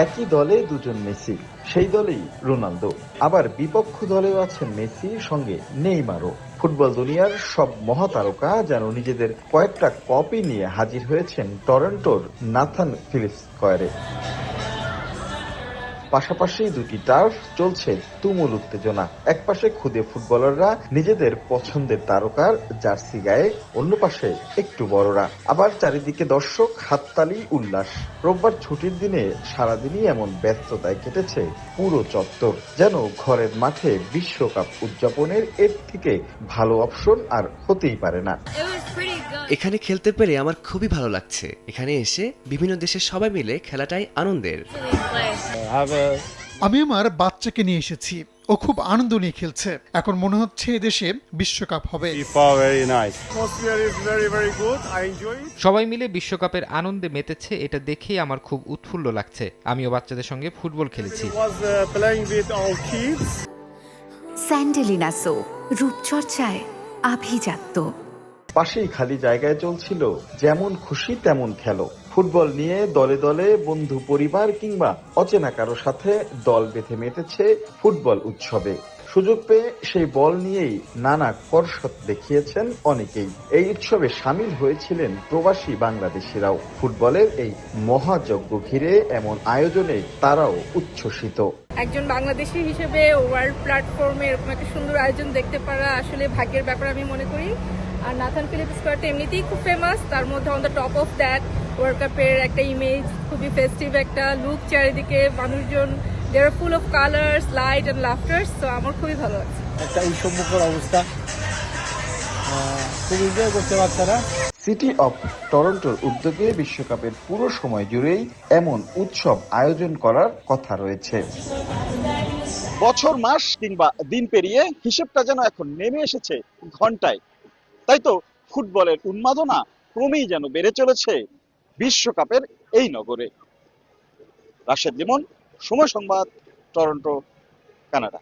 একই দলে দুজন মেসি, সেই দলেই রোনালদো। আবার বিপক্ষ দলেও আছেন মেসি, সঙ্গে নেইমারও। ফুটবল দুনিয়ার সব মহাতারকা যেন নিজেদের কয়েকটা কপি নিয়ে হাজির হয়েছেন টরন্টোর নাথান ফিলিপস স্কয়ারে। পাশাপাশি দুটি টার্ফ চলছে তুমুল উত্তেজনা। একপাশে খুদে ফুটবলাররা নিজেদের পছন্দের তারকার জার্সি গায়ে, অন্য পাশে একটু বড়রা। আবার চারিদিকে দর্শক, হাততালি, উল্লাস। রোববার ছুটির দিনে সারাদিনই এমন ব্যস্ততায় কেটেছে পুরো চত্বর। যেন ঘরের মাঠে বিশ্বকাপ উদযাপনের এর থেকে ভালো অপশন আর হতেই পারে না। এখানে খেলতে পেরে আমার খুবই ভালো লাগছে। এখানে এসে বিভিন্ন দেশের সবাই মিলে খেলাটাই আনন্দের। আমি আমার বাচ্চাকে নিয়ে এসেছি, ও খুব আনন্দ নিয়ে খেলছে। এখন মনে হচ্ছে এদেশে বিশ্বকাপ হবে। সবাই মিলে বিশ্বকাপের আনন্দে মেতেছে, এটা দেখেই আমার খুব উৎফুল্ল লাগছে। আমিও বাচ্চাদের সঙ্গে ফুটবল খেলেছি। স্যান্ডেলিনা সো, রূপচর্চায় আভিজাত্য। পাশেই খালি জায়গায় চলছিল যেমন খুশি তেমন খেলো। ফুটবল নিয়ে দলে দলে বন্ধু, পরিবার কিংবা অচেনা কারো সাথে দল বেঁধে মেতেছে ফুটবল উৎসবে। সুযোগ পেয়ে সেই বল নিয়েই নানা কসরত দেখিয়েছেন অনেকেই। এই উৎসবে সামিল হয়েছিলেন প্রবাসী বাংলাদেশিরাও। ফুটবলের এই মহাযজ্ঞ ঘিরে এমন আয়োজনে তারাও উচ্ছ্বসিত। একজন বাংলাদেশী হিসেবে ওয়ার্ল্ড প্ল্যাটফর্মে এরকম একটা সুন্দর আয়োজন দেখতে পারা আসলে ভাগ্যের ব্যাপার আমি মনে করি। আর নাথান ফিলিপস স্কয়ারটা এমনিতেই খুব ফেমাস, তার মধ্যে on the top of that world কাপের একটা ইমেজ, খুবই ফেস্টিভ একটা লুক, চারিদিকে মানুষজন, they are full of colours, light and laughters. তো আমার খুবই ভালো লাগছে। একটা উৎসবমুখর অবস্থা, খুব এনজয় করছে বাচ্চারা। সিটি অফ টরন্টোর উদ্যোগে বিশ্বকাপের পুরো সময় জুড়েই এমন উৎসব আয়োজন করার কথা রয়েছে। বছর, মাস কিংবা দিন পেরিয়ে হিসেবটা যেন এখন নেমে এসেছে ঘন্টায়। তাই তো ফুটবলের উন্মাদনা ক্রমেই যেন বেড়ে চলেছে বিশ্বকাপের এই নগরে। রাশেদ লিমন, সময় সংবাদ, টরন্টো, কানাডা।